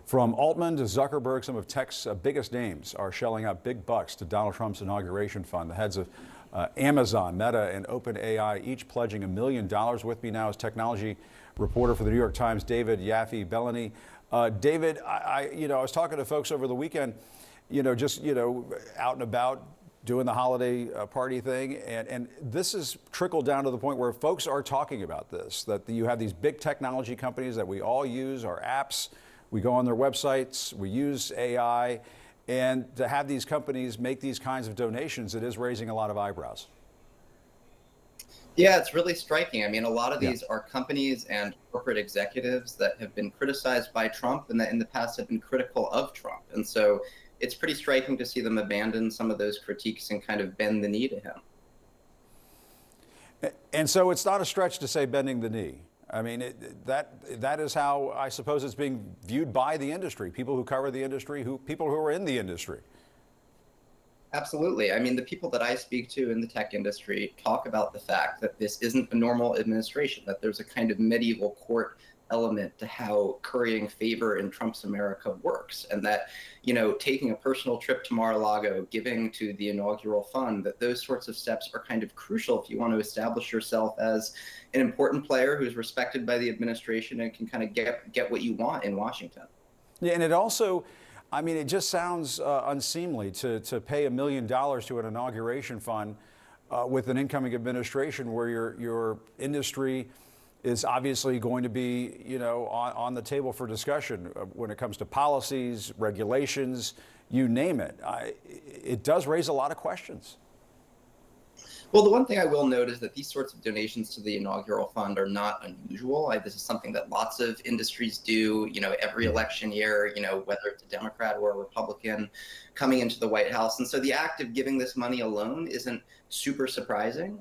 From Altman to Zuckerberg, some of tech's biggest names are shelling out big bucks to Donald Trump's inauguration fund. The heads of Amazon, Meta, and OpenAI each pledging $1 million. With me now is technology reporter for the New York Times, David Yaffe-Bellany. David, I was talking to folks over the weekend, out and about doing the holiday party thing, and this has trickled down to the point where folks are talking about this, that you have these big technology companies that we all use, our apps, we go on their websites, we use AI, and to have these companies make these kinds of donations, it is raising a lot of eyebrows. Yeah, it's really striking. I mean, a lot of these are companies and corporate executives that have been criticized by Trump and that in the past have been critical of Trump. And so it's pretty striking to see them abandon some of those critiques and kind of bend the knee to him. And so it's not a stretch to say bending the knee. I mean, that is how I suppose it's being viewed by the industry, people who cover the industry, people who are in the industry. Absolutely. I mean, the people that I speak to in the tech industry talk about the fact that this isn't a normal administration, that there's a kind of medieval court element to how currying favor in Trump's America works, and that, taking a personal trip to Mar-a-Lago, giving to the inaugural fund, that those sorts of steps are kind of crucial if you want to establish yourself as an important player who's respected by the administration and can kind of get what you want in Washington. Yeah, and it also, I mean, it just sounds unseemly to pay $1 million to an inauguration fund with an incoming administration where your industry is obviously going to be, on the table for discussion when it comes to policies, regulations, you name it. It does raise a lot of questions. Well, the one thing I will note is that these sorts of donations to the inaugural fund are not unusual. This is something that lots of industries do, every election year, whether it's a Democrat or a Republican coming into the White House. And so the act of giving this money alone isn't super surprising,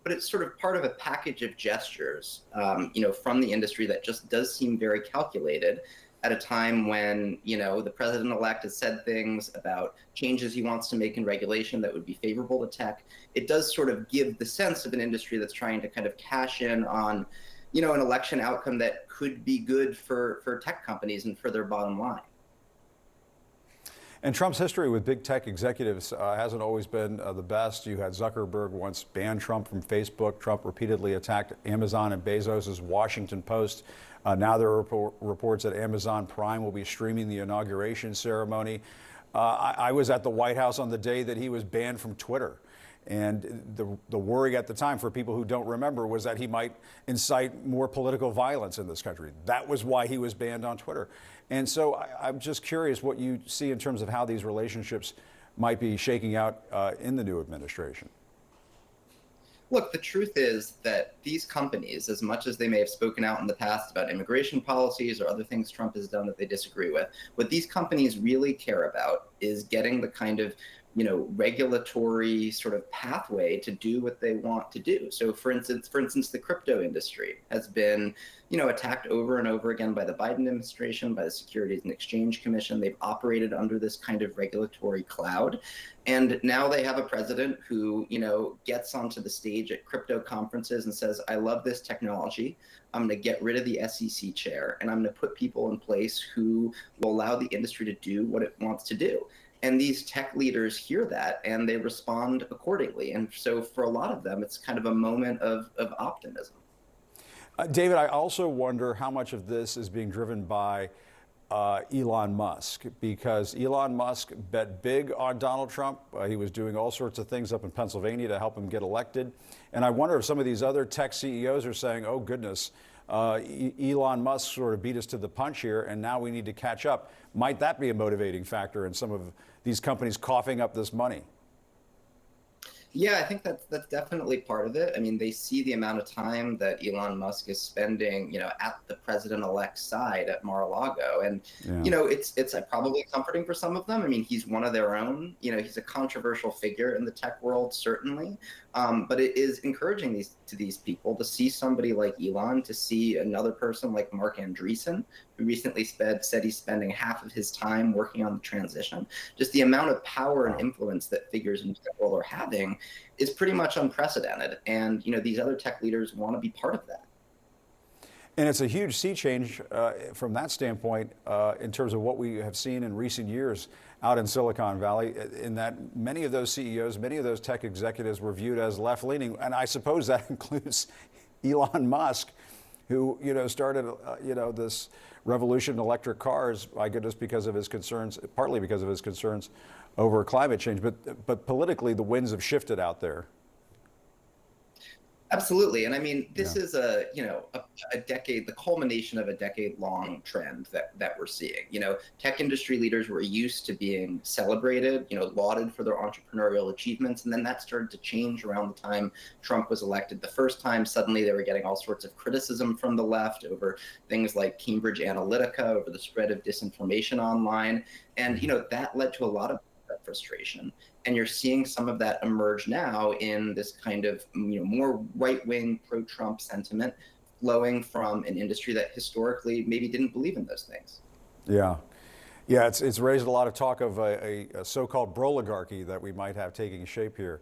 but it's sort of part of a package of gestures, from the industry that just does seem very calculated at a time when, the president-elect has said things about changes he wants to make in regulation that would be favorable to tech. It does sort of give the sense of an industry that's trying to kind of cash in on, an election outcome that could be good for tech companies and for their bottom line. And Trump's history with big tech executives hasn't always been the best. You had Zuckerberg once banned Trump from Facebook. Trump repeatedly attacked Amazon and Bezos' Washington Post. Now there are reports that Amazon Prime will be streaming the inauguration ceremony. I was at the White House on the day that he was banned from Twitter. And the worry at the time, for people who don't remember, was that he might incite more political violence in this country. That was why he was banned on Twitter. And so I'm just curious what you see in terms of how these relationships might be shaking out in the new administration. Look, the truth is that these companies, as much as they may have spoken out in the past about immigration policies or other things Trump has done that they disagree with, what these companies really care about is getting the kind of regulatory sort of pathway to do what they want to do. So for instance, the crypto industry has been, attacked over and over again by the Biden administration, by the Securities and Exchange Commission. They've operated under this kind of regulatory cloud. And now they have a president who, gets onto the stage at crypto conferences and says, I love this technology. I'm going to get rid of the SEC chair, and I'm going to put people in place who will allow the industry to do what it wants to do. And these tech leaders hear that and they respond accordingly. And so for a lot of them, it's kind of a moment of optimism. David, I also wonder how much of this is being driven by Elon Musk, because Elon Musk bet big on Donald Trump. He was doing all sorts of things up in Pennsylvania to help him get elected. And I wonder if some of these other tech CEOs are saying, oh, goodness, Elon Musk sort of beat us to the punch here, and now we need to catch up. Might that be a motivating factor in some of these companies coughing up this money? Yeah, I think that's definitely part of it. I mean, they see the amount of time that Elon Musk is spending, at the president-elect's side at Mar-a-Lago, and it's probably comforting for some of them. I mean, he's one of their own. He's a controversial figure in the tech world, certainly, but it is encouraging to these people to see somebody like Elon, to see another person like Mark Andreessen, who recently said he's spending half of his time working on the transition. Just the amount of power and influence that figures in the tech world are having is pretty much unprecedented. And, these other tech leaders want to be part of that. And it's a huge sea change from that standpoint in terms of what we have seen in recent years out in Silicon Valley, in that many of those CEOs, many of those tech executives were viewed as left-leaning, and I suppose that includes Elon Musk, who started this revolution in electric cars, I guess, because of his concerns, partly because of his concerns over climate change. But politically, the winds have shifted out there. Absolutely. And I mean, this is a decade, the culmination of a decade-long trend that we're seeing. Tech industry leaders were used to being celebrated, lauded for their entrepreneurial achievements. And then that started to change around the time Trump was elected the first time. Suddenly they were getting all sorts of criticism from the left over things like Cambridge Analytica, over the spread of disinformation online. And, that led to a lot of frustration. And you're seeing some of that emerge now in this kind of more right-wing pro-Trump sentiment flowing from an industry that historically maybe didn't believe in those things. Yeah, it's raised a lot of talk of a so-called broligarchy that we might have taking shape here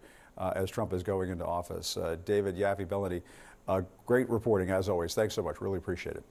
as Trump is going into office. David Yaffee-Bellany, great reporting as always. Thanks so much. Really appreciate it.